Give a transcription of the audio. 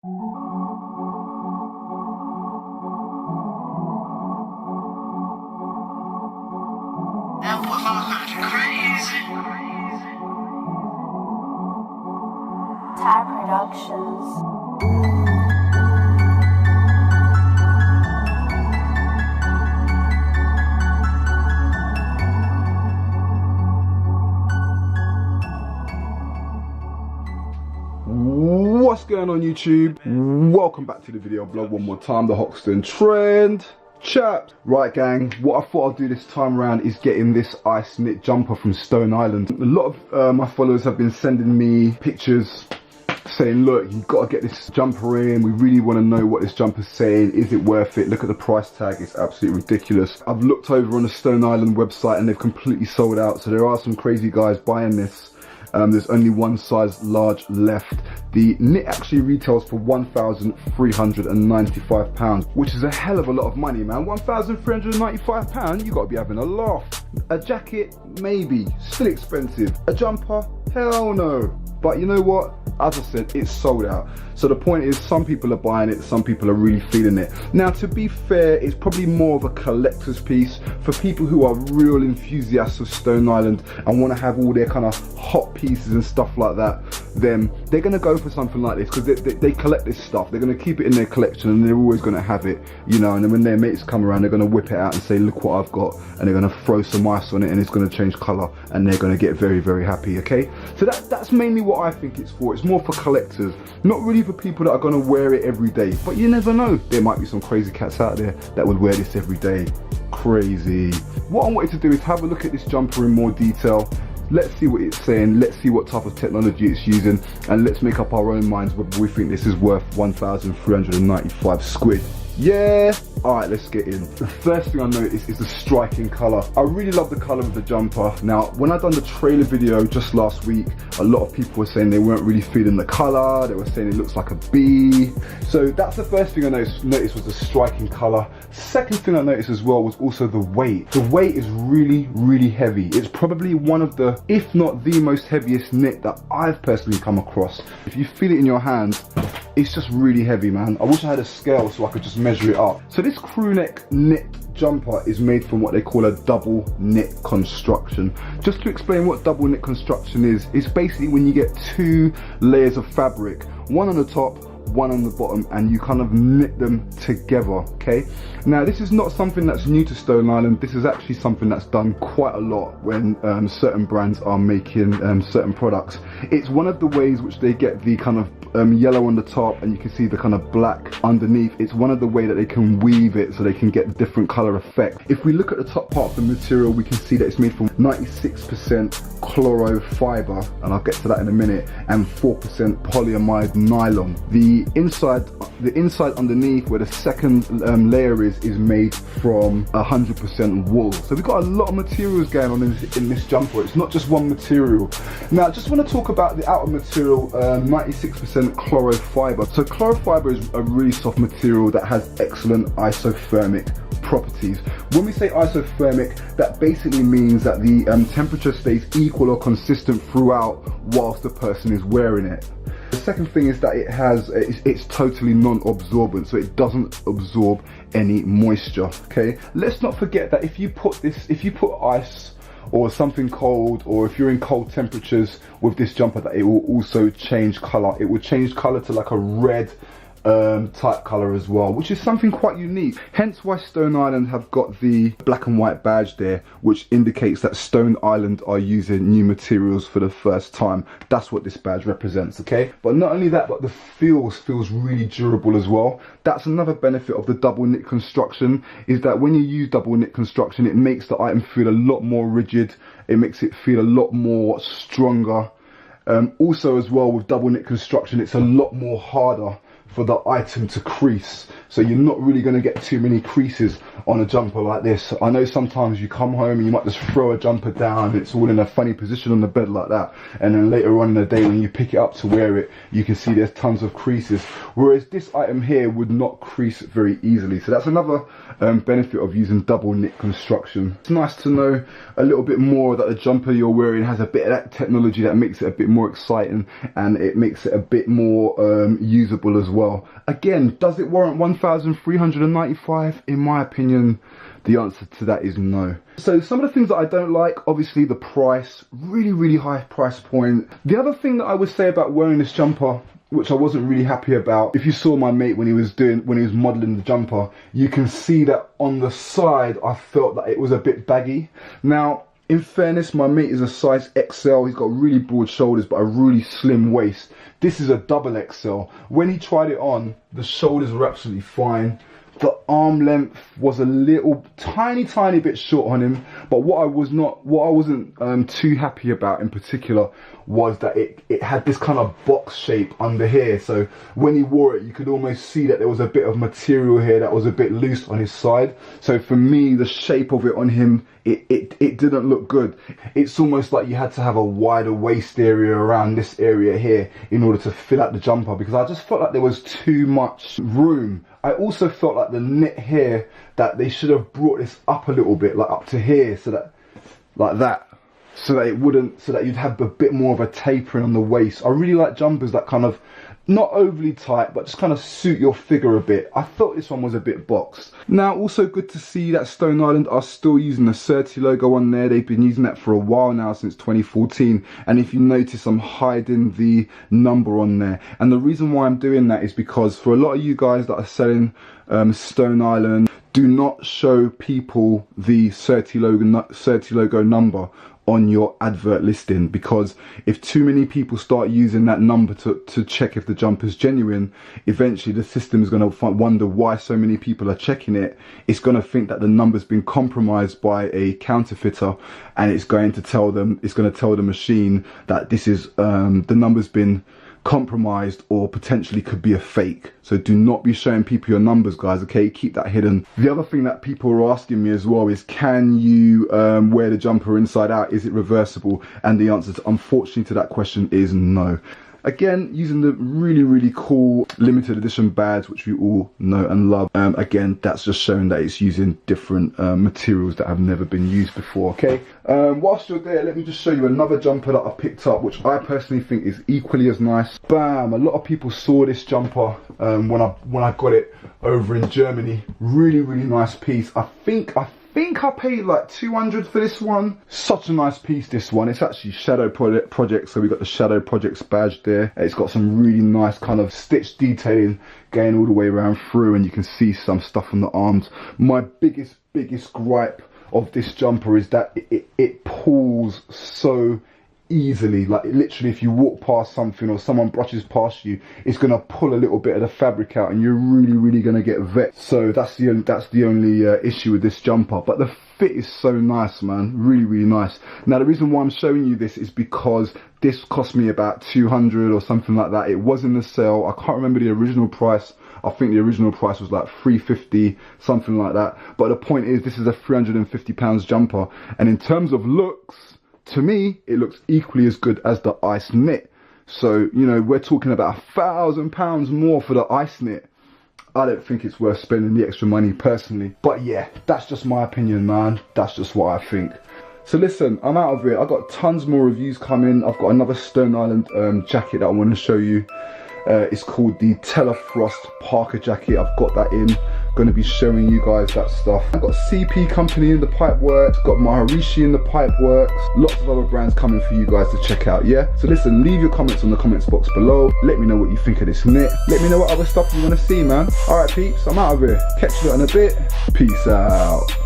Productions. What's going on YouTube? Welcome back to the video blog one more time, the Hoxton Trend Chaps. Right gang, what I thought I'd do this time around is getting this ice knit jumper from Stone Island. A lot of my followers have been sending me pictures saying, look, you've got to get this jumper in, we really want to know what this jumper's saying, is it worth it, look at the price tag, it's absolutely ridiculous. I've looked over on the Stone Island website and they've completely sold out, so there are some crazy guys buying this. There's only one size large left. The knit actually retails for £1,395, which is a hell of a lot of money, man. £1,395, you gotta be having a laugh. A jacket, maybe, still expensive. A jumper, hell no. But you know what? As I said, it's sold out. So the point is, some people are buying it, some people are really feeling it. Now, to be fair, it's probably more of a collector's piece for people who are real enthusiasts of Stone Island and want to have all their kind of hot pieces and stuff like that. Then they're going to go for something like this because they collect this stuff. They're going to keep it in their collection and they're always going to have it, you know. And then when their mates come around, they're going to whip it out and say, look what I've got. And they're going to throw some ice on it and it's going to change colour and they're going to get very, very happy, okay? So that's mainly what I think it's for. It's more for collectors, not really for people that are going to wear it every day. But you never know, there might be some crazy cats out there that would wear this every day. Crazy. What I wanted to do is have a look at this jumper in more detail. Let's see what it's saying, let's see what type of technology it's using, and let's make up our own minds whether we think this is worth 1,395 squid. Yeah, alright, let's get in. The first thing I noticed is the striking colour. I really love the colour of the jumper. Now, when I done the trailer video just last week, a lot of people were saying they weren't really feeling the colour, they were saying it looks like a bee. So that's the first thing I noticed was the striking colour. Second thing I noticed as well was also the weight. The weight is really, really heavy. It's probably one of the, if not the most heaviest knit that I've personally come across. If you feel it in your hand, it's just really heavy, man. I wish I had a scale so I could just measure it up. So this crew neck knit jumper is made from what they call a double knit construction. Just to explain what double knit construction is, it's basically when you get two layers of fabric, one on the top, one on the bottom, and you kind of knit them together, okay? Now, this is not something that's new to Stone Island. This is actually something that's done quite a lot when certain brands are making certain products. It's one of the ways which they get the kind of yellow on the top and you can see the kind of black underneath. It's one of the way that they can weave it so they can get the different color effect. If we look at the top part of the material, we can see that it's made from 96% chloro fiber, and I'll get to that in a minute, and 4% polyamide nylon. The inside underneath, where the second layer is made from 100% wool. So we've got a lot of materials going on in this jumper. It's not just one material. Now, I just want to talk about the outer material, 96% chloro fiber. So chloro fiber is a really soft material that has excellent isothermic properties. When we say isothermic, that basically means that the temperature stays equal or consistent throughout whilst the person is wearing it. The second thing is that it's totally non-absorbent, so it doesn't absorb any moisture, okay? Let's not forget that if you put ice or something cold, or if you're in cold temperatures with this jumper, that it will also change color. It will change color to like a red type color as well, which is something quite unique. Hence why Stone Island have got the black and white badge there, which indicates that Stone Island are using new materials for the first time. That's what this badge represents, okay? But not only that, but the feels really durable as well. That's another benefit of the double knit construction, is that when you use double knit construction, it makes the item feel a lot more rigid. It makes it feel a lot more stronger. Also as well, with double knit construction, it's a lot more harder for the item to crease, so you're not really going to get too many creases on a jumper like this. I know sometimes you come home and you might just throw a jumper down and it's all in a funny position on the bed like that, and then later on in the day when you pick it up to wear it, you can see there's tons of creases, whereas this item here would not crease very easily. So that's another benefit of using double knit construction. It's nice to know a little bit more that the jumper you're wearing has a bit of that technology that makes it a bit more exciting and it makes it a bit more usable as well. well. Again, does it warrant 1,395? In my opinion, the answer to that is no. So some of the things that I don't like, obviously the price, really high price point. The other thing that I would say about wearing this jumper, which I wasn't really happy about, if you saw my mate when he was modelling the jumper, you can see that on the side I felt that it was a bit baggy. Now, in fairness, my mate is a size XL. He's got really broad shoulders but a really slim waist. This is a double XL. When he tried it on, the shoulders were absolutely fine. The arm length was a little tiny bit short on him, but what I wasn't too happy about in particular was that it had this kind of box shape under here. So when he wore it, you could almost see that there was a bit of material here that was a bit loose on his side. So for me, the shape of it on him, it didn't look good. It's almost like you had to have a wider waist area around this area here in order to fill out the jumper, because I just felt like there was too much room. I also felt like the knit here, that they should have brought this up a little bit, like up to here, so that, like that, so that it wouldn't, so that you'd have a bit more of a tapering on the waist. I really like jumpers that kind of, not overly tight, but just kind of suit your figure a bit. I thought this one was a bit boxed. Now, also good to see that Stone Island are still using the Surti logo on there. They've been using that for a while now, since 2014. And if you notice, I'm hiding the number on there. And the reason why I'm doing that is because for a lot of you guys that are selling Stone Island, do not show people the Surti logo number on your advert listing, because if too many people start using that number to check if the jumper is genuine, eventually the system is going to wonder why so many people are checking it. It's going to think that the number's been compromised by a counterfeiter, and it's going to tell the machine that this is the number's been compromised or potentially could be a fake. So do not be showing people your numbers, guys, okay? Keep that hidden. The other thing that people are asking me as well is, can you wear the jumper inside out? Is it reversible? And the answer to, unfortunately, to that question is no. Again, using the really cool limited edition badge, which we all know and love. Again, that's just showing that it's using different materials that have never been used before, okay? Whilst you're there, let me just show you another jumper that I picked up, which I personally think is equally as nice. Bam! A lot of people saw this jumper when I got it over in Germany. Really nice piece. I think I paid like 200 for this one. Such a nice piece, this one. It's actually Shadow Project, so we got the Shadow Projects badge there. It's got some really nice kind of stitch detailing going all the way around through, and you can see some stuff on the arms. My biggest gripe of this jumper is that it pulls so easily. Like literally, if you walk past something or someone brushes past you, it's gonna pull a little bit of the fabric out, and you're really gonna get vexed. So that's the only issue with this jumper. But the fit is so nice, man. Really nice. Now, the reason why I'm showing you this is because this cost me about 200 or something like that. It was in the sale. I can't remember the original price. I think the original price was like 350, something like that. But the point is, this is a £350 jumper, and in terms of looks, to me, it looks equally as good as the ice knit. So, you know, we're talking about £1,000 more for the ice knit. I don't think it's worth spending the extra money personally. But yeah, that's just my opinion, man. That's just what I think. So listen, I'm out of it. I've got tons more reviews coming. I've got another Stone Island jacket that I want to show you. It's called the Telefrost Parker jacket. I've got that in. Going to be showing you guys that stuff. I've got CP Company in the pipe works, got Maharishi in the pipe works, lots of other brands coming for you guys to check out, yeah? So listen, leave your comments on the comments box below. Let me know what you think of this knit. Let me know what other stuff you want to see, man. Alright peeps, I'm out of here. Catch you in a bit. Peace out.